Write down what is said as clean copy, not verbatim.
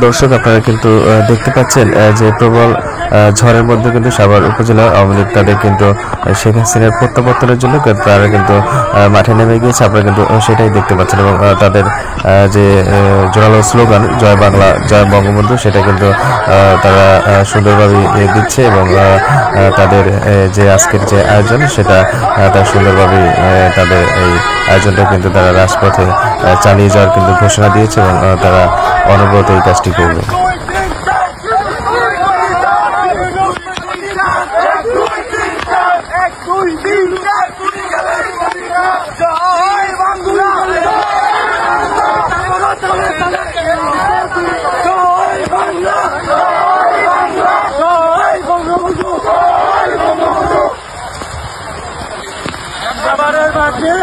দর্শক আপনারা কিন্তু দেখতে পাচ্ছেন যে প্রবল ঝড়ের মধ্যে কিন্তু সাভার উপজেলা আওয়ামী লীগ তাদের কিন্তু শেখ হাসিনার প্রত্যাবর্তনের জন্য তারা কিন্তু মাঠে নেমে গিয়েছে। আপনারা কিন্তু সেটাই দেখতে পাচ্ছেন এবং তাদের যে জোরালো স্লোগান জয় বাংলা জয় বঙ্গবন্ধু সেটা কিন্তু তারা সুন্দরভাবে দিচ্ছে এবং তাদের যে আজকের যে আয়োজন সেটা তারা সুন্দরভাবে তাদের এই আয়োজনটা কিন্তু তারা রাজপথে চালিয়ে যাওয়ার কিন্তু ঘোষণা দিয়েছে এবং তারা অনবরত এই কাজটি করবে। সাভারের মাঠে